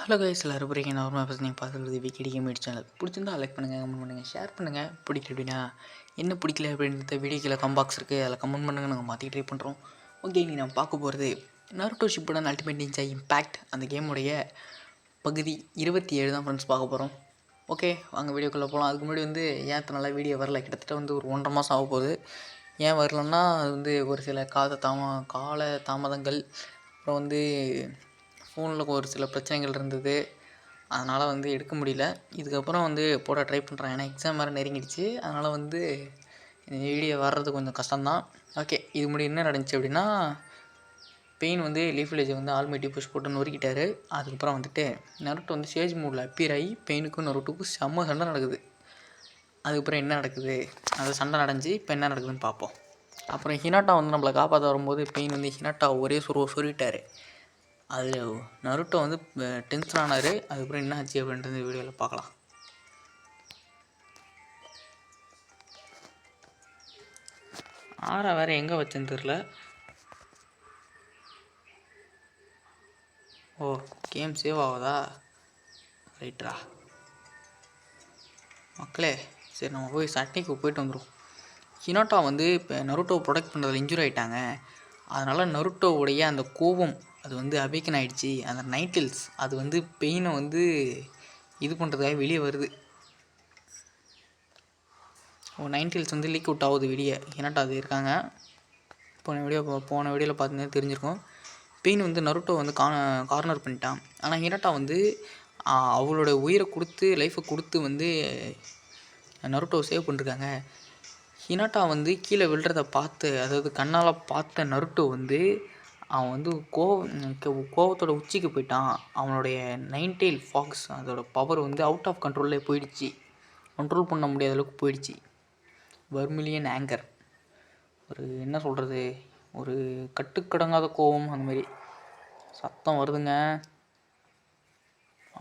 Hello guys, எல்லாரும் போகிறீங்க நார்மலாக பஸ் நீங்கள் பார்த்துருக்குது விக்கெடி கேம் சேனல். பிடிச்சிருந்தா லைக் பண்ணுங்கள், கமெண்ட் பண்ணுங்கள், ஷேர் பண்ணுங்கள். பிடிக்கல அப்படின்னா என்ன பிடிக்கல அப்படின்றத வீடியோக்கில் கம்பாக்ஸ் இருக்குது, அதில் கமெண்ட் பண்ணுங்கள். நாங்கள் மாற்றி ட்ரை பண்ணுறோம். ஓகே, நீ நான் பார்க்க போகிறது Naruto Shippuden ultimate ninja impact அந்த கேமுடைய பகுதி 27 தான் ஃப்ரெண்ட்ஸ் பார்க்க போகிறோம். ஓகே, வாங்க வீடியோக்குள்ளே போகலாம். அதுக்கு முன்னாடி ஏன் நல்லா வீடியோ வரல, கிட்டத்தட்ட ஒரு 1.5 மாதம் ஆக போகுது. ஏன் வரலன்னா அது ஒரு சில கால தாமதங்கள், அப்புறம் ஃபோனில் ஒரு சில பிரச்சனைகள் இருந்தது. அதனால் எடுக்க முடியல. இதுக்கப்புறம் போட ட்ரை பண்ணுறேன். ஏன்னா எக்ஸாம் வேறு நெருங்கிடுச்சு. அதனால் இந்த வீடியோ வர்றது கொஞ்சம் கஷ்டம்தான். ஓகே, இது முன்னாடி என்ன நடந்துச்சு அப்படின்னா, பெயின் லீஃப் வில்லேஜை ஆல்மைட்டி புஷ் போட்டு நொறுக்கிட்டாரு. அதுக்கப்புறம் நருட்டோ சேஜ் மூடில் அப்பீர் ஆகி பெயினுக்கும் நருட்டோக்கும் செம்ம சண்டை நடக்குது. அதுக்கப்புறம் என்ன நடக்குது, அது சண்டை நடந்துச்சு. இப்போ என்ன நடக்குதுன்னு பார்ப்போம். அப்புறம் ஹினாட்டா நம்மளை காப்பாற்ற வரும்போது பெயின் ஹினாட்டா ஒரே சொருவிட்டார். அதில் நருட்டோ டென்ஷன் ஆனார். அதுக்கப்புறம் என்ன ஆச்சு அப்படின்றது வீடியோவில் பார்க்கலாம். ஆறா வேறு எங்கே வச்சேன்னு தெரில. ஓ, கேம் சேவ் ஆகுதா? ரைட்ரா மக்களே. சரி, நம்ம போய் சட்டைக்கு போயிட்டு வந்துடும். ஹினாட்டா இப்போ நருட்டோவை ப்ரொடெக்ட் பண்ணுறதுல இன்ஜூரி ஆகிட்டாங்க. அதனால் நருட்டோவுடைய அந்த கோபம் அது அவேக்கன் ஆகிடுச்சு. அந்த நைட்டில்ஸ் அது பெயினை இது பண்ணுறதுக்காக வெளியே வருது. நைன்டில்ஸ் லீக் அவுட் ஆகுது வெளியே. ஹினாட்டா அது இருக்காங்க. போன வீடியோவில் பார்த்தீங்கன்னா தெரிஞ்சிருக்கும். பெயின் நருட்டோ கார்னர் பண்ணிட்டான். ஆனால் ஹினாட்டா அவளோட உயிரை கொடுத்து லைஃப்பை கொடுத்து நருட்டோவை சேவ் பண்ணிருக்காங்க. ஹினாட்டா கீழே விழுறதை பார்த்து, அதாவது கண்ணால் பார்த்த நருட்டோ அவன் கோவத்தோட உச்சிக்கு போயிட்டான். அவனுடைய நைன்டெயில் ஃபாக்ஸ் அதோட பவர் அவுட் ஆஃப் கண்ட்ரோல்லே போயிடுச்சு. கண்ட்ரோல் பண்ண முடியாத அளவுக்கு போயிடுச்சு. வர்மிலியன் ஆங்கர், ஒரு என்ன சொல்கிறது, ஒரு கட்டுக்கடங்காத கோபம். அந்தமாரி சத்தம் வருதுங்க.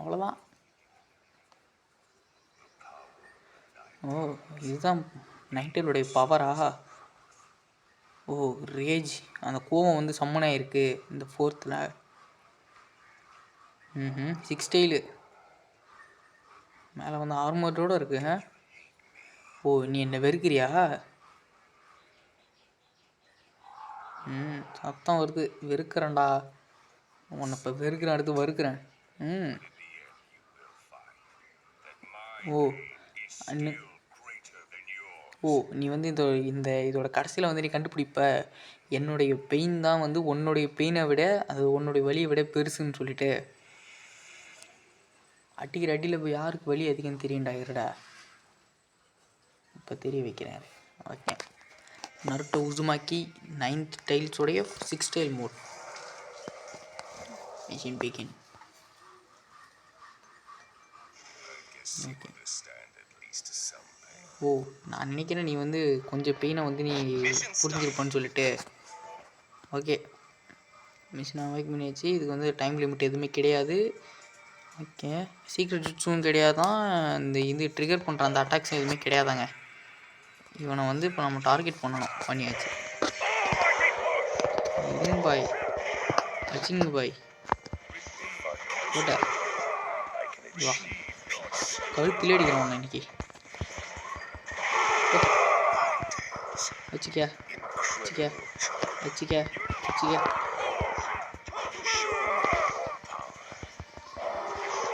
அவ்வளோதான். ஓ, இதுதான் நைன்டெயிலுடைய பவரா? ஓ, ரேஜ், அந்த கோவம் சம்மனாயிருக்கு இந்த 4th. 6 டெயிலு மேலே ஆர்மரோடு இருக்கு. ஓ, நீ என்ன வெறுக்கிறியா? சத்தம் வருது. வெறுக்கிறேன்டா உன்னை. இப்போ வெறுக்கிறேன், அடுத்து வறுக்கிறேன். ஓ, நீ இதோட கடைசியில் நீ கண்டுபிடிப்ப என்னுடைய பெயின் தான் உன்னுடைய பெயினை விட, அது உன்னுடைய வலியை விட பெருசுன்னு சொல்லிட்டு. அடிக்கிற அடியில் போய் யாருக்கு வலி அதிகம்னு தெரியும்டா. இருடா, இப்போ தெரிய வைக்கிறேன். ஓகே, நருட்டோ உசுமாக்கி 9th டைல்ஸோடைய 6 tail mode mission begin. Okay. ஓ, நான் நினைக்கிறேன் நீ கொஞ்சம் பெயினை நீ புரிஞ்சிருப்பான்னு சொல்லிட்டு. ஓகே, மிஷின் அவைக் பண்ணியாச்சு. இதுக்கு டைம் லிமிட் எதுவுமே கிடையாது. ஓகே, சீக்ரெட் ஜுட்ஸும் கிடையாதான். இந்த ட்ரிகர் பண்ணுற அந்த அட்டாக்ஸ் எதுவுமே கிடையாதாங்க. இவனை இப்போ நம்ம டார்கெட் பண்ணணும். பண்ணியாச்சு. இருங்க பாய், வச்சுங்க பாய். போட்ட வா, கழுத்திலே அடிக்கிறோம் இன்னைக்கு. வச்சுக்க வச்சுக்க வச்சுக்க வச்சுக்க.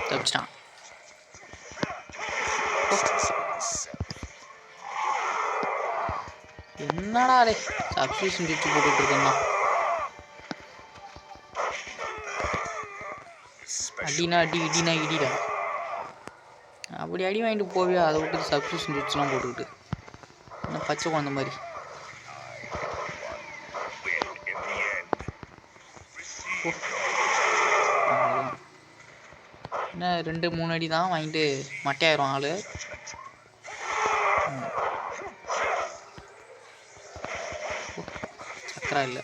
தப்பிச்சிட்டான். என்னடா ரே, சப்ஸ்டியூஷன் டிச்சு போட்டுட்டு இருக்கேன்னா. அடினா அடி, இடினா இடிடா. அப்படி அடி வாங்கிட்டு போவியா? அதை விட்டு சப்ஸ்டியூஷன் டிச்சுலாம் போட்டுக்கிட்டு என்ன பச்சை குழந்த மாதிரி. என்ன 2-3 அடி தான் வாங்கிட்டு மட்டையாயிரும் ஆள். சக்கரா இல்லை,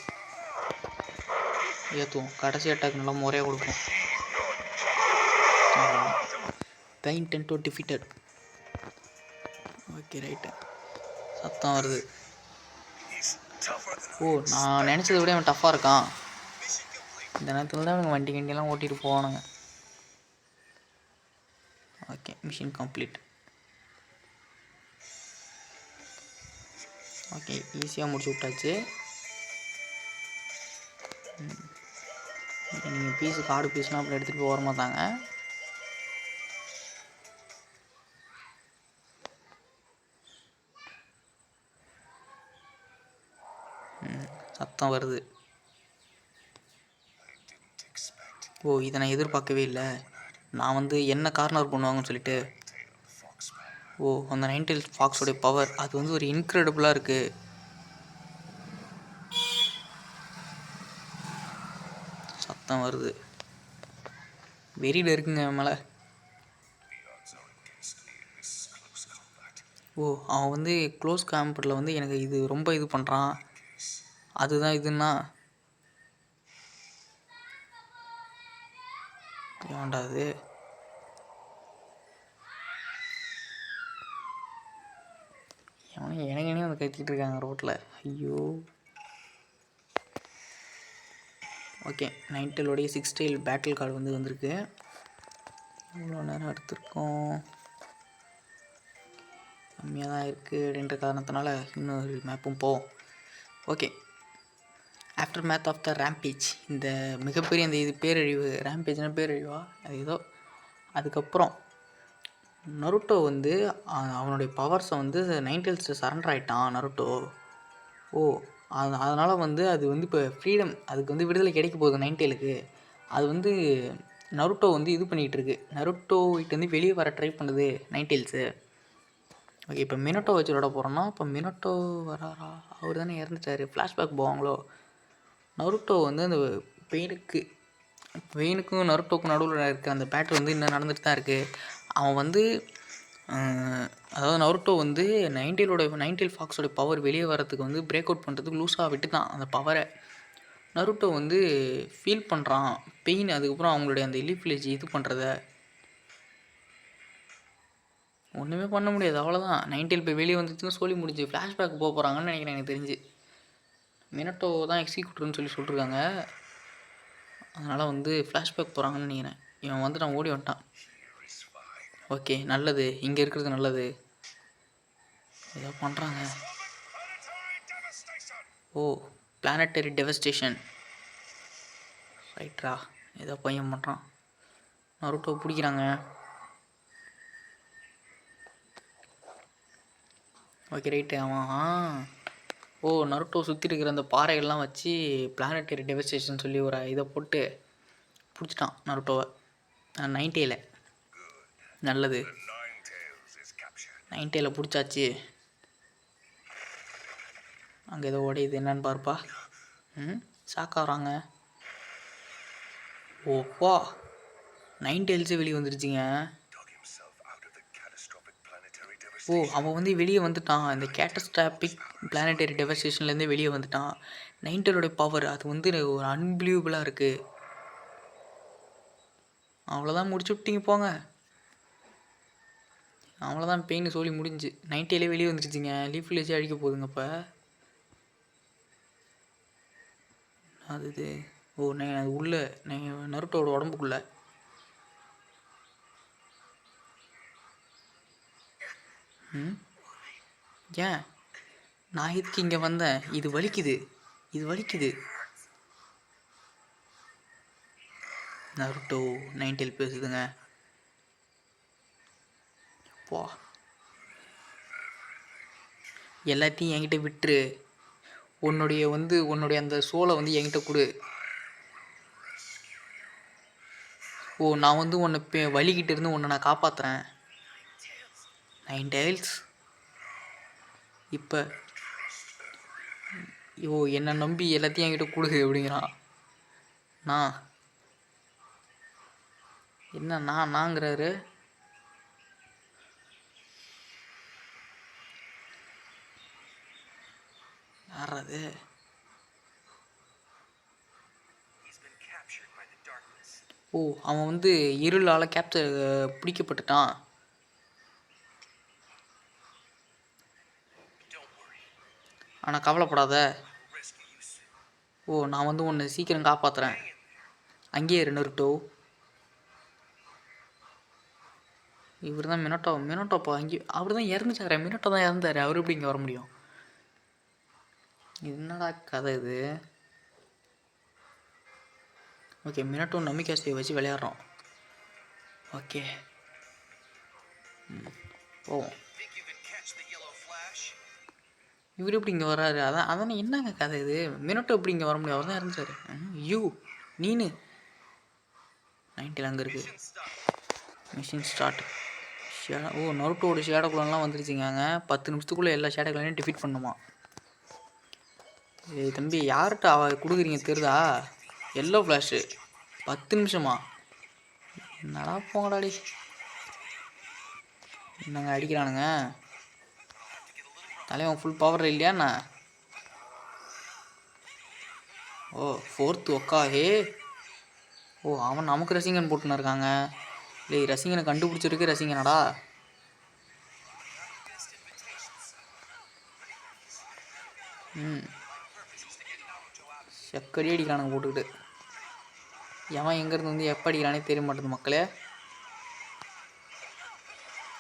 ஏற்றுவோம். கடைசி அட்டாக் நல்லா முறையாக கொடுப்போம். Pain 10 defeated. Okay, right. சத்தம் வருது. ஓ, நான் நினச்சதை விட அவன் டஃப்பாக இருக்கான். இந்த நேரத்தில் தான் அவங்க வண்டியெல்லாம் ஓட்டிகிட்டு போவானுங்க. Machine complete. ஓகே, ஈஸியாக முடிச்சு விட்டாச்சு. நீங்கள் பீஸு கார்டு பீஸ்லாம் அப்புறம் எடுத்துகிட்டு போக வரமாட்டாங்க. சத்தம் வருது. ஓ, இதை நான் எதிர்பார்க்கவே இல்லை. நான் வந்து என்ன கார்னர் பண்ணுவாங்கன்னு சொல்லிட்டு. ஓ, அந்த நைன்டெயில் ஃபாக்ஸோடைய பவர் அது வந்து ஒரு இன்க்ரெடிபிளாக இருக்குது. சத்தம் வருது. வெறியில் இருக்குங்க மேலே. ஓ, அவன் வந்து க்ளோஸ் காம்பட்டில் வந்து எனக்கு இது ரொம்ப இது பண்ணுறான். அதுதான் இதுன்னா ஏன்டா அது? எனக்கே வந்து கத்திக்கிட்டு இருக்காங்க ரோட்டில். ஐயோ. ஓகே, நைன்டெயிலோடைய 6 டைல் பேட்டில் கார்டு வந்து வந்திருக்கு. இவ்வளோ நேரம் எடுத்திருக்கோம். கம்மியாக தான் இருக்குது அப்படின்ற காரணத்தினால இன்னொரு மேப்பும் போவோம். Okay, aftermath of the rampage, இந்த மிகப்பெரிய அந்த இது பேரழிவு, ரேம்பேஜ்னா பேரழிவா அது ஏதோ. அதுக்கப்புறம் நருட்டோ வந்து அவனுடைய பவர்ஸை வந்து நைன்டெயில்ஸ் சரண்டர் ஆகிட்டான் நருட்டோ. ஓ, அதனால் வந்து அது வந்து இப்போ ஃப்ரீடம், அதுக்கு வந்து விடுதலை கிடைக்க போகுது நைன்டெயிலுக்கு. அது வந்து நருட்டோ வந்து இது பண்ணிகிட்டு இருக்கு. நருட்டோகிட்ட வந்து வெளியே வர ட்ரை பண்ணுது நைன்டெயில்ஸு. ஓகே, இப்போ மினட்டோ வச்சு விட போகிறோன்னா, இப்போ மினட்டோ வராரா? அவர் தானே இறந்துட்டார். ஃப்ளாஷ்பேக் போவாங்களோ? நருட்டோ வந்து அந்த வெயினுக்கும் நருட்டோக்கும் நடுவில் இருக்க அந்த பேட்டில் வந்து இன்னும் நடந்துட்டு தான் இருக்குது. அவன் வந்து அதாவது நருட்டோ வந்து நைன்டெயில் ஃபாக்ஸோட பவர் வெளியே வரத்துக்கு வந்து பிரேக் அவுட் பண்ணுறதுக்கு லூஸாக விட்டுதான் அந்த பவரை. நருட்டோ வந்து ஃபீல் பண்ணுறான் பெயின். அதுக்கப்புறம் அவங்களுடைய அந்த லீஃப் வில்லேஜ் இது பண்ணுறத ஒன்றுமே பண்ண முடியாது, அவ்வளோதான். நைன்டெயில் போய் வெளியே வந்துச்சுன்னு சொல்லி முடிஞ்சு ஃப்ளாஷ்பேக் போக போகிறாங்கன்னு நினைக்கிறேன். எனக்கு தெரிஞ்சு மினட்டோ தான் எக்ஸிக்யூட்டர்னு சொல்லியிருக்காங்க. அதனால் வந்து ஃப்ளாஷ்பேக் போகிறாங்கன்னு நினைக்கிறேன். இவன் வந்து நான் ஓடி வந்துட்டான். ஓகே, நல்லது, இங்கே இருக்கிறது நல்லது. ஏதோ பண்ணுறாங்க. ஓ, பிளானட்டரி டெவஸ்டேஷன் ரைட்ரா. ஏதோ பையன் பண்ணுறான். நருட்டோ பிடிக்கிறாங்க. Okay, right. அவன் ஓ, நருட்டோ சுற்றி இருக்கிற அந்த பாறைகள்லாம் வச்சு பிளானட்டரி டெவஸ்டேஷன் சொல்லி ஒரு இதை போட்டு பிடிச்சிட்டான் நருட்டோவை. நைன்டெயில நல்லது. நைன்டெயில பிடிச்சாச்சு. அங்கே ஏதோ உடையுது, என்னன்னு பார்ப்பா. ஷாக்காகிறாங்க. ஓப்பா, நைன்டெயில்ஸே வெளியே வந்துருச்சுங்க. ஓ, அவன் வந்து வெளியே வந்துட்டான். இந்த கேட்டஸ்ட்ராபிக் பிளானட்டரி டெவஸ்டேஷன்லேருந்தே வெளியே வந்துட்டான். நைன்டெயிலோடைய பவர் அது வந்து ஒரு அன்பிலீவபிளாக இருக்குது. அவ்வளோதான், முடிச்சு விட்டீங்க போங்க. அவ்வளோதான், பெயின் சொல்லி முடிஞ்சு. நைன்டெயிலே வெளியே வந்துருச்சுங்க. லீஃப் வில்லேஜே அழிக்க போகுதுங்க. இப்போ அது இது ஓ, அது உள்ள நருட்டோட உடம்புக்குள்ள. ஏன் நான் இதுக்கு இங்கே வந்தேன்? இது வலிக்குது, இது வலிக்குது. நருட்டோ நைன்டெயில் பேசுதுங்க. போ, எல்லாத்தையும் என்கிட்ட விட்டுரு. உன்னுடைய அந்த சோலை வந்து என்கிட்ட கொடு. ஓ, நான் வந்து உன்னை வலிக்கிட்டு இருந்து உன்னை நான் காப்பாற்றுறேன். நைன்டெயில்ஸ் இப்போ ஓ, என்னை நம்பி எல்லாத்தையும் என்கிட்ட கொடு அப்படிங்கிறான். நான் என்ன நாங்கிறாரு. யாராது? ஓ, அவன் வந்து இருளால் பிடிக்கப்பட்டுட்டான். ஆனால் கவலைப்படாத. ஓ, நான் வந்து உன்னை சீக்கிரம் காப்பாற்றுறேன். அங்கேயே நருட்டோ. இவர் தான் மினோட்டோப்பா அங்கே அவர் தான் இறந்துச்சாரு. மினோட்டோ தான் இறந்தார். அவர் எப்படி இங்கே வர முடியும்? என்னடா கதை இது? ஓகே, மினோட்டோ நமிகாஸ்டியை வச்சு விளையாடுறோம். ஓகே போவோம். இவர் எப்படி இங்கே வராரு? அதானே என்னங்க கதை இது? மினோட்டோ எப்படி இங்கே வர முடியும்? அவர் தான் இறந்துச்சாரு. நீனு 90 அங்கே இருக்குது. Mission start. நருட்டோட ஷேடோ குளம்லாம் வந்துருச்சுங்க. 10 நிமிஷத்துக்குள்ளே எல்லா ஷேடோ குளையும் டிஃபீட் பண்ணுமா? ஏய் தம்பி, யார்கிட்ட கொடுக்குறீங்க தெரியுதா? எல்லோ ஃப்ளாஷு 10 நிமிஷமா? என்னடா போங்கடாடி. என்னங்க அடிக்கிறானுங்க? தலைவன் ஃபுல் பவர் இல்லையாண்ணா? ஓ 4th ஒக்கா. அவன் நமக்கு ரசிகன் போட்டுன்னு இருக்காங்க. இல்லை ரசிகனை கண்டுபிடிச்சிருக்கு ரசிகனடா. செக்கடி அடிக்கிறானுங்க போட்டுக்கிட்டு. எவன் எங்கேருந்து வந்து எப்போ அடிக்கிறானே தெரிய மாட்டேது மக்களே.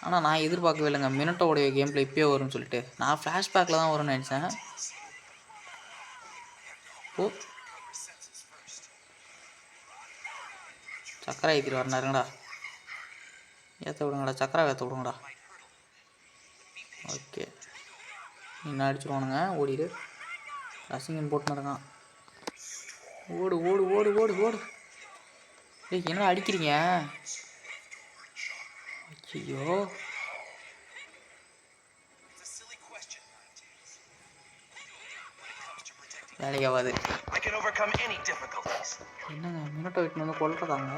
ஆனால் நான் எதிர்பார்க்கவே இல்லைங்க மினோட்டோடைய கேம் பிளே இப்போயே வரும்னு சொல்லிட்டு. நான் ஃப்ளாஷ்பேக்கில் தான் வரும்னு நினச்சேன். சக்கரை ஏற்றிட்டு வரனாருங்கடா. ஏற்ற விடுங்கடா, சக்கரை ஏற்ற விடுங்கடா. ஓகே, என்ன அடிச்சுடுவானுங்க. ஓடிடு. ரசிகன் போட்டுன்னு இருக்கான். ஓடு ஓடு ஓடு ஓடு ஓடு. என்ன அடிக்கிறீங்க? ஐயோ, வேலையாகாது. என்னங்க மினோட்டோ வீட்டு வந்து கொல்றதாங்க?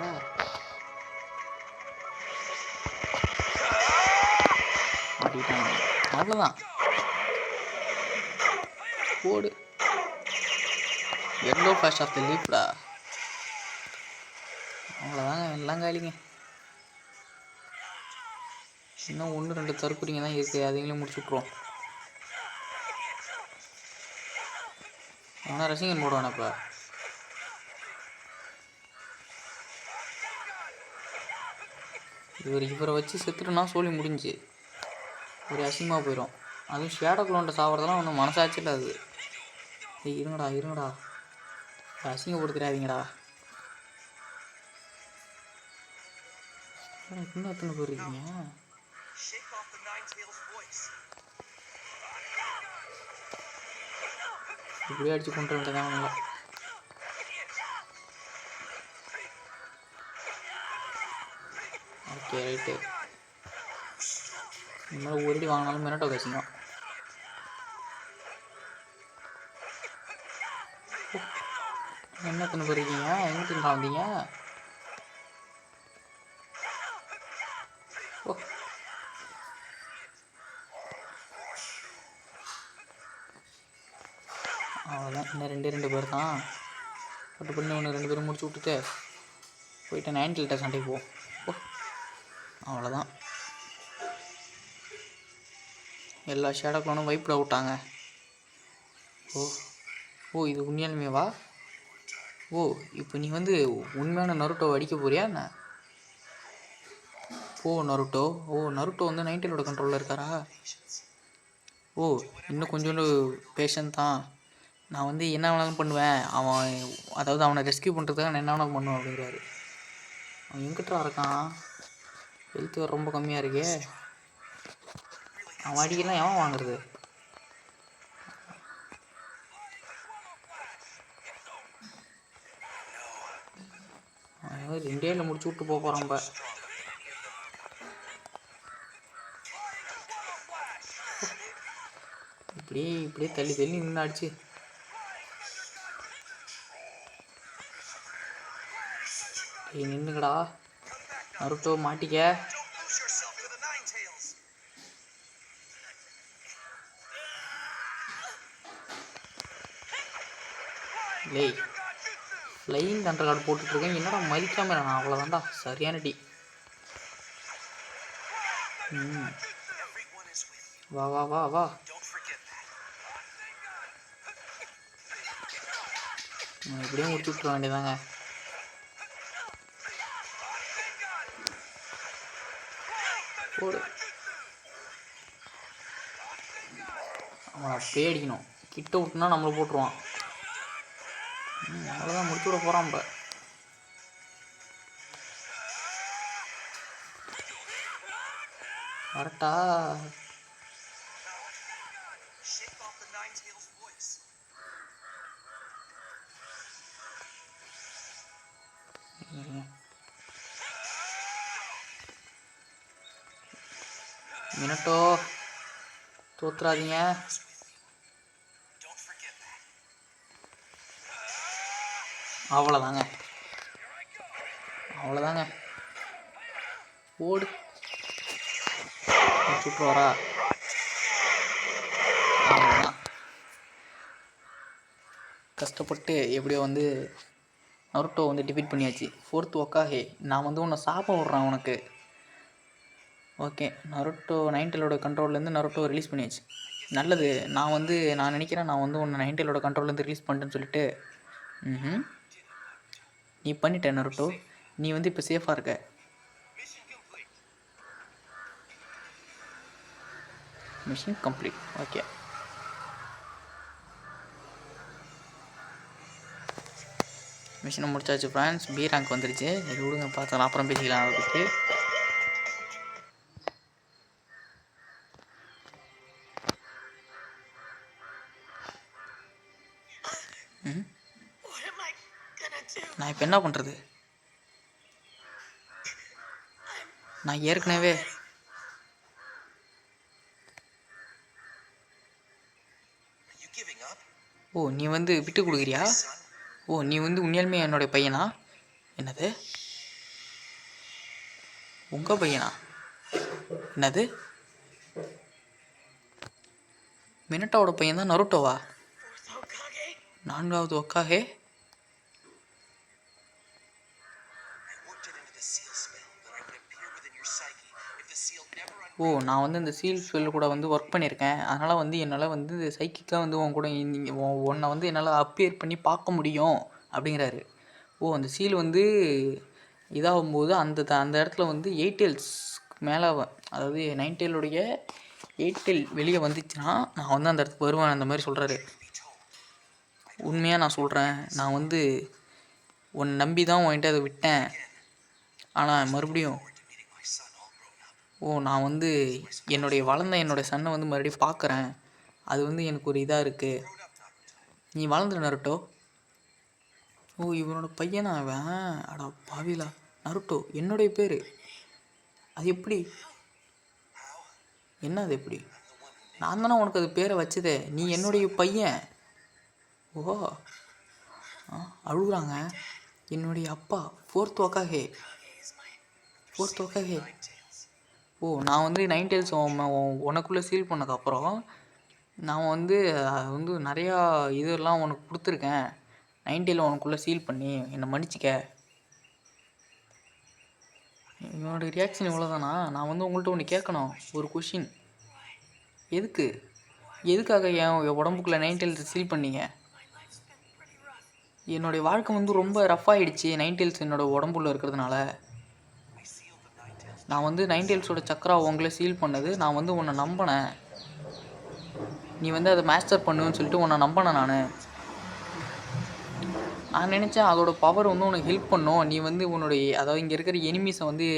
அவ்வளோதான். ஓடு. எல்லோ ஃபிளாஷ் ஆஃப் த லீஃப்டா. அவ்வளோதாங்க, எல்லாம் காலிங்க. இன்னும் 1-2 தற்கொலைங்க தான் இருக்குது. அதைங்களும் முடிச்சு விட்ருவோம். ஆனால் ரசிகன் போடுவானப்பா. இவரை வச்சு செத்துட்டுனா சொல்லி முடிஞ்சு ஒரு அசிங்கமாக போயிடும். அதுவும் ஷேடோ குளோன்ட்ட சாப்பிட்றதெல்லாம் ஒன்றும் மனசாட்சியில் அது. இருங்கடா அசிங்கப்படுத்துறாதீங்கடா. இன்னும் எத்தனை பேர் இருக்கீங்க? இப்படியே அடிச்சு கொண்டு வந்துட்டேன். நல்லா ஓகே ரைட்டு. இனிமேல் ஒரு அடி வாங்கினாலும் மினோட்டோ கசிங்க. என்ன எத்தனை பேர் இருக்கீங்க? எங்கிட்ட வந்தீங்க? அவ்வளோதான். இன்னும் 2 பேர் தான். பட்டு பண்ணி 2 பேரும் முடிச்சு விட்டுட்டு போயிட்டு 90 சண்டைக்கு போவோம். அவ்வளோதான். எல்லா ஷேடோ குளோனும் வைப்பில் விட்டாங்க. இது உண்மையாலுமேவா? இப்போ நீ வந்து உண்மையான நருட்டோவை அடிக்க போறியா என்ன? நருட்டோ நருட்டோ வந்து 90 கண்ட்ரோலில் இருக்காரா? இன்னும் கொஞ்சோண்டு பேஷண்ட் தான். நான் வந்து என்ன வேணாலும் பண்ணுவேன். அதாவது அவனை ரெஸ்கியூ பண்ணுறதுக்காக நான் என்ன வேணாலும் பண்ணுவேன் அப்படிங்கிறாரு. அவன் எங்கிட்டா இருக்கான்? ஹெல்த் ரொம்ப கம்மியாக இருக்கே. அவன் அடிக்கலாம் எவன் வாங்குறது? அவன் 2 முடிச்சு விட்டு போகிறான். இப்படியே தள்ளி நின்று அடிச்சு நின்றுங்கடா. நருட்டோ மாட்டிக்க. ஃப்ளையிங் தண்டர் கார்டு போட்டுட்ருக்கேன். என்னடா மதிக்காம நான் அவ்வளோதான்டா. சரியான டி. வா வா வா வா. இப்படியே முடிச்சு விட்டுற வேண்டியதாங்க. போடு. அவனை அப்படியே அடிக்கணும். கிட்ட விட்டுனா நம்மளை போட்டுருவான். அவ்வளோதான், முடிச்சு விட போகிறான். இப்போ கரெக்டா மினட்டோ, தோத்துறாதீங்க. அவ்வளோதாங்க, அவ்வளோதாங்க. ஓடு, சுட்டு வரா. அவ்வளோதான். கஷ்டப்பட்டு எப்படியோ வந்து நருட்டோ வந்து டிஃபீட் பண்ணியாச்சு. 4th ஒக்காகே. நான் வந்து உன்னை சாப்பிட விட்றேன் உனக்கு. ஓகே, நருட்டோ 9 கண்ட்ரோல்லேருந்து நருட்டோ ரிலீஸ் பண்ணியாச்சு. நல்லது. நான் நினைக்கிறேன் நான் வந்து உன்னை 9 கண்ட்ரோல்லேருந்து ரிலீஸ் பண்ணிட்டேன்னு சொல்லிட்டு. நீ பண்ணிட்ட நருட்டோ. நீ வந்து இப்போ சேஃபாக இருக்க. Mission complete. ஓகே, மிஷினை முடிச்சாச்சு ஃப்ரெண்ட்ஸ். பி ரேங்க் வந்துருச்சு. இது விடுங்க, பார்த்துக்கலாம், அப்புறம் பேசிக்கலாம் அதை பற்றி. நான் இப்போ என்ன பண்ணுறது? நான் ஏற்கனவே ஓ நீ வந்து விட்டு கொடுக்குறியா? ஓ நீ வந்து உண்மையாலுமே என்னோடய பையனா? என்னது, உங்கள் பையனா? என்னது, மினட்டோட பையன் தான் நருட்டோவா? 4வது ஒக்காகே? ஓ நான் வந்து இந்த சீல் ஸ்பெல் கூட வந்து ஒர்க் பண்ணியிருக்கேன். அதனால் வந்து என்னால் வந்து சைக்கிக்காக வந்து உன் கூட உன்னை வந்து என்னால் அப்பியர் பண்ணி பார்க்க முடியும் அப்படிங்கிறாரு. ஓ அந்த சீல் வந்து இதாகும்போது அந்த இடத்துல வந்து 8 டெயில்ஸ் மேலே, அதாவது 9 டெயிலுடைய 8 டெயில் வெளியே வந்துச்சுன்னா நான் வந்து அந்த இடத்துக்கு வருவேன், அந்த மாதிரி சொல்கிறாரு. உண்மையாக நான் சொல்கிறேன், நான் வந்து உன்னை நம்பி தான் உன்கிட்ட அதை விட்டேன். ஆனால் மறுபடியும் நான் வந்து என்னுடைய சன்னை வந்து மறுபடியும் பார்க்குறேன். அது வந்து எனக்கு ஒரு இதாக இருக்குது. நீ வளர்ந்துரு நருட்டோ. இவனோட பையனா அவன்? அடா பாவிலா. நருட்டோ என்னுடைய பேர். அது எப்படி? என்ன அது எப்படி? நான் தானே உனக்கு அது பேரை வச்சதே. நீ என்னுடைய பையன். ஓ அழுகுறாங்க. என்னுடைய அப்பா 4th ஒக்காகே. 4th ஒக்காகே. நான் வந்து 9 டெயில்ஸ் உனக்குள்ளே சீல் பண்ணதுக்கப்புறம் நான் வந்து நிறையா இதெல்லாம் உனக்கு கொடுத்துருக்கேன். 9 டெயில் உனக்குள்ளே சீல் பண்ணி என்னை மன்னிச்சிக்க. என்னோட ரியாக்ஷன் இவ்வளோதானா? நான் வந்து உங்கள்கிட்ட ஒன்று கேட்கணும், ஒரு கொஷின். எதுக்காக என் உடம்புக்குள்ளே 9 டெயில்ஸ் சீல் பண்ணீங்க? என்னுடைய வாழ்க்கை வந்து ரொம்ப ரஃப்பாகிடுச்சு 9 டெயில்ஸ் என்னோடய உடம்புல இருக்கிறதுனால. நான் வந்து 9 டெயில்ஸோட சக்கரா உங்களை சீல் பண்ணது. நான் வந்து உன்னை நம்பினேன். நீ வந்து அதை மாஸ்டர் பண்ணுன்னு சொல்லிட்டு உன்னை நம்பினேன். நான் நினச்சேன் அதோட பவர் வந்து உனக்கு ஹெல்ப் பண்ணும். நீ வந்து அதாவது இங்கே இருக்கிற எனிமீஸை வந்து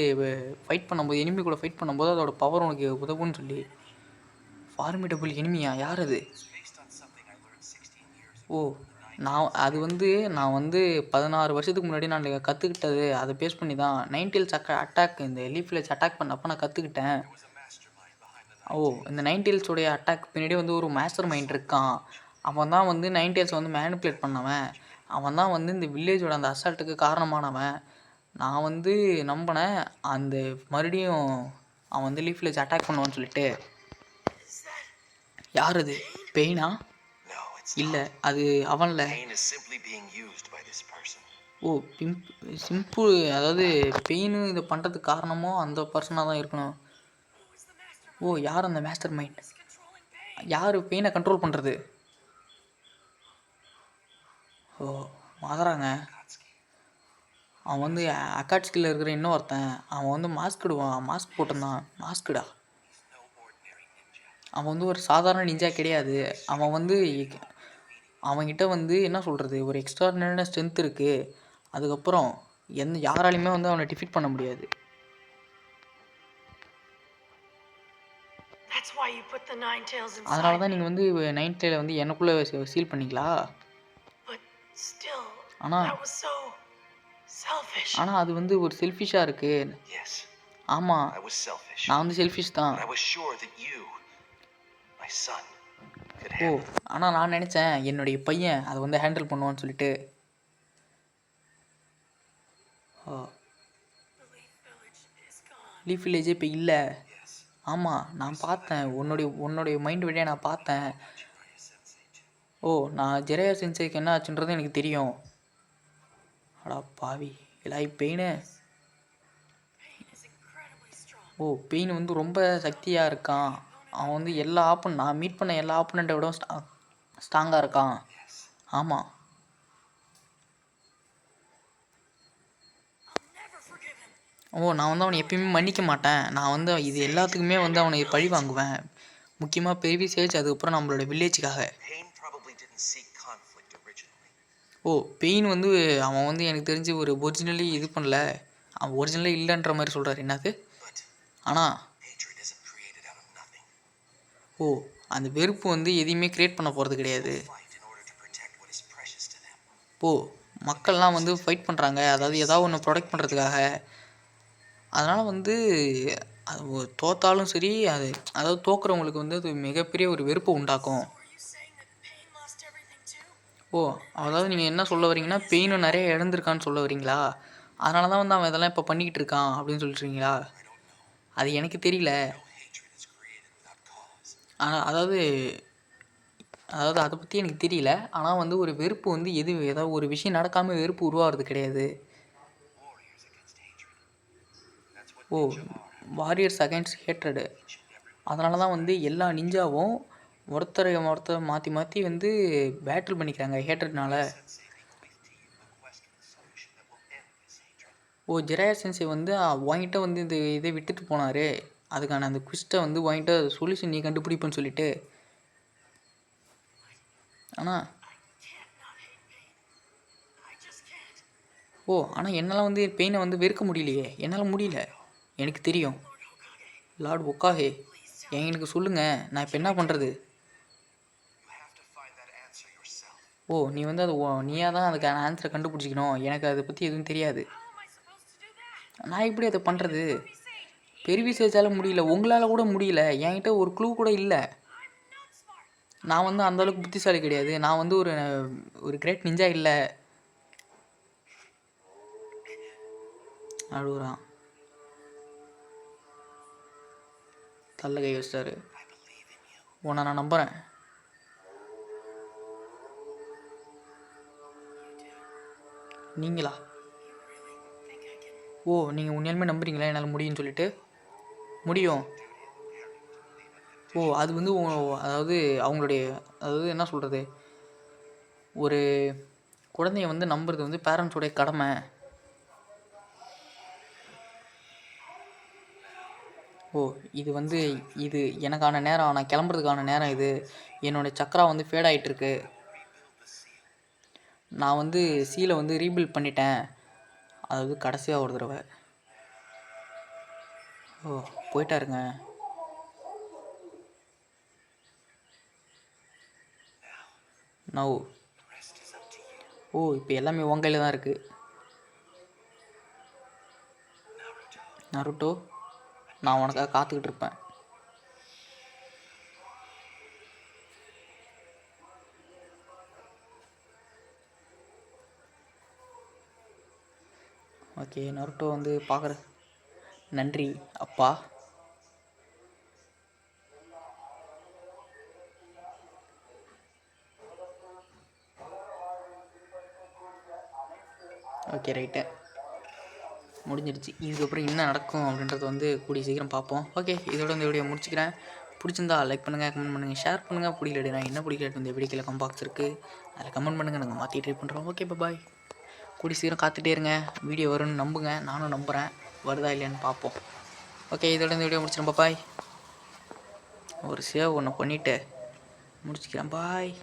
எனிமி கூட ஃபைட் பண்ணும்போது அதோட பவர் உனக்கு உதவுன்னு சொல்லி. ஃபார்மிடபிள் எனிமியா? யார் அது? அது வந்து நான் வந்து 16 வருஷத்துக்கு முன்னாடி நான் கற்றுக்கிட்டது. அதை பேஸ் பண்ணி தான் 9 டெயில்ஸ் அட்டாக், இந்த லீஃப் வில்லேஜ் அட்டாக் பண்ணப்போ நான் கற்றுக்கிட்டேன். இந்த 9 டெயில்ஸோடைய அட்டாக் பின்னாடி வந்து ஒரு மாஸ்டர் மைண்ட் இருக்கான். அவன் தான் வந்து 9 டெயில்ஸை வந்து மேனிப்புலேட் பண்ணவன். அவன் தான் வந்து இந்த வில்லேஜோட அந்த அசால்ட்டுக்கு காரணமானவன். நான் வந்து நம்பினேன் அந்த மறுபடியும் அவன் வந்து லீஃப் வில்லேஜ் அட்டாக் பண்ணுவான்னு சொல்லிட்டு. யார் அது? பெயினா? இல்லை, அது அவன்ல. சிம்பிள், அதாவது பெயின் இதை பண்ணுறதுக்கு காரணமோ அந்த பர்சனாக தான் இருக்கணும். யார் அந்த மாஸ்டர் மைண்ட்? யார் பெயினை கண்ட்ரோல் பண்ணுறது? மாதறாங்க. அவன் வந்து அக்காட்ஸ்கில் இருக்கிற இன்னொருத்தன், அவன் வந்து மாஸ்க் போட்டிருந்தான். மாஸ்க்குடா. அவன் வந்து ஒரு சாதாரண நிஞ்சா கிடையாது. அவன்கிட்ட வந்து என்ன சொல்கிறது, ஒரு எக்ஸ்ட்ராடினரியான ஸ்ட்ரென்த் இருக்குது. அதுக்கப்புறம் யாராலையுமே வந்து அவனை டிஃபீட் பண்ண முடியாது. அதனால தான் நீங்கள் வந்து 9 டேல வந்து எனக்குள்ளே சீல் பண்ணிங்களா? ஆனால் அது வந்து ஒரு செல்ஃபிஷாக இருக்குது. ஆமாம், நான் வந்து செல்ஃபிஷ் தான். ஓ, ஆனால் நான் நினச்சேன் என்னுடைய பையன் அதை வந்து ஹேண்டில் பண்ணுவான்னு சொல்லிட்டு. லீஃப் வில்லேஜே இப்போ இல்லை. ஆமாம், நான் பார்த்தேன். உன்னுடைய மைண்ட் வழியாக நான் பார்த்தேன். ஓ, நான் ஜெரையா சென்சைக்கு என்ன ஆச்சுன்றது எனக்கு தெரியும். அடா பாவி, எலாய் பெயினு. ஓ, பெயின் வந்து ரொம்ப சக்தியாக இருக்கான். அவன் வந்து நான் மீட் பண்ண எல்லா ஆப்பனண்ட்டை விட ஸ்ட்ராங்காக இருக்கான். ஆமாம். ஓ, நான் வந்து அவனை எப்பயுமே மன்னிக்க மாட்டேன். நான் வந்து இது எல்லாத்துக்குமே வந்து அவனை பழி வாங்குவேன். முக்கியமாக பெரிய சேஜ், அதுக்கப்புறம் நம்மளோட வில்லேஜுக்காக. ஓ, பெயின் வந்து அவன் வந்து எனக்கு தெரிஞ்சு ஒரு ஒரிஜினலி இது பண்ணல. அவன் ஒரிஜினலே இல்லைன்ற மாதிரி சொல்கிறார். என்னது? ஆனால் ஓ, அந்த வெறுப்பு வந்து எதையுமே க்ரியேட் பண்ண போகிறது கிடையாது. ஓ, மக்கள்லாம் வந்து ஃபைட் பண்ணுறாங்க, அதாவது ஏதாவது ஒன்று ப்ரொடெக்ட் பண்ணுறதுக்காக. அதனால் வந்து அது தோத்தாலும் சரி, அதாவது தோக்குறவங்களுக்கு வந்து அது மிகப்பெரிய ஒரு வெறுப்பை உண்டாக்கும். ஓ, அதாவது நீங்கள் என்ன சொல்ல வரீங்கன்னா, பெயினும் நிறைய இழந்திருக்கான்னு சொல்ல வரீங்களா? அதனால தான் வந்து அவன் இதெல்லாம் இப்போ பண்ணிக்கிட்டு இருக்கான் அப்படின்னு சொல்கிறீங்களா? அது எனக்கு தெரியல. அதாவது அதை பற்றி எனக்கு தெரியல. ஆனால் வந்து ஒரு வெறுப்பு வந்து ஏதாவது ஒரு விஷயம் நடக்காமல் வெறுப்பு உருவாகிறது கிடையாது. ஓ, வாரியர்ஸ் அகைன்ஸ்ட் ஹேட்ரடு. அதனால தான் வந்து எல்லா நிஞ்சாவும் ஒருத்தரை மாற்றி வந்து பேட்டில் பண்ணிக்கிறாங்க ஹேட்ரட்னால. ஓ, ஜெரையா சென்சை வந்து வாங்கிட்ட வந்து இந்த இதை விட்டுட்டு போனார். அதுக்கான அந்த குவிஸ்ட்டை வந்து வாங்கிட்ட சொல்யூஷன் நீ கண்டுபிடிப்பேன்னு சொல்லிட்டு. ஆனால் ஆனால் என்னால் வந்து பெயினை வந்து வெறுக்க முடியலையே. என்னால் முடியல. எனக்கு தெரியும். லார்ட் ஒக்காகே, எனக்கு சொல்லுங்கள், நான் இப்போ என்ன பண்ணுறது? ஓ, நீ வந்து நீயாக தான் அதுக்கான ஆன்சரை கண்டுபிடிச்சிக்கணும். எனக்கு அதை பற்றி எதுவும் தெரியாது. நான் எப்படி அதை பண்ணுறது? பெரிய சேச்சால் முடியல, உங்களால் கூட முடியல. என்கிட்ட ஒரு க்ளூ கூட இல்லை. நான் வந்து அந்தளவுக்கு புத்திசாலி கிடையாது. நான் வந்து ஒரு கிரேட் நிஞ்சா இல்லை. அழுகுறான். தள்ள கை வச்சிட்டாரு. உன்னை நான் நம்புகிறேன். நீங்களா? ஓ, நீங்கள் உண்மையாலுமே நம்புறீங்களா என்னால் முடியும்னு சொல்லிட்டு? முடியும். ஓ, அது வந்து அதாவது அவங்களுடைய, அதாவது என்ன சொல்கிறது, ஒரு குழந்தைய வந்து நம்புறது வந்து பேரண்ட்ஸோடைய கடமை. ஓ, இது எனக்கான நேரம், நான் கிளம்புறதுக்கான நேரம் இது. என்னோடய சக்கரா வந்து ஃபேட் ஆகிட்டுருக்கு. நான் வந்து சீலை வந்து ரீபில்ட் பண்ணிட்டேன். அதாவது கடைசியாக ஒரு தடவை. ஓ, போயிட்டாருங்க. நவ். ஓ, இப்போ எல்லாமே உன் கையில் தான் இருக்குது. நருட்டோ, நான் உனக்காக காத்துக்கிட்டு இருப்பேன். ஓகே, நருட்டோ வந்து பார்க்குற. நன்றி அப்பா. ஓகே, ரைட்டு, முடிஞ்சிடுச்சு. இதுக்கப்புறம் என்ன நடக்கும் அப்படின்றத வந்து கூடிய சீக்கிரம் பார்ப்போம். ஓகே, இதோட இந்த வீடியோ முடிச்சுக்கிறேன். பிடிச்சிருந்தா லைக் பண்ணுங்கள், கமெண்ட் பண்ணுங்கள், ஷேர் பண்ணுங்கள். பிடிக்கலனா என்ன பிடிக்கல இந்த வீடியோவில் கம்பாக்ஸ் இருக்குது, அதில் கமெண்ட் பண்ணுங்கள். நாங்கள் மாற்றி ட்ரை பண்ணுறோம். ஓகே, பாய். கூடி சீக்கிரம் காத்துட்டே இருங்க, வீடியோ வரும்னு நம்புங்க, நானும் நம்புகிறேன். வருதா இல்லையான்னு பார்ப்போம். ஓகே, இதோட இந்த வீடியோ முடிச்சிடும். பாய். ஒரு சேவ் ஒன்று பண்ணிவிட்டு முடிச்சுக்கிறேன். பாய்.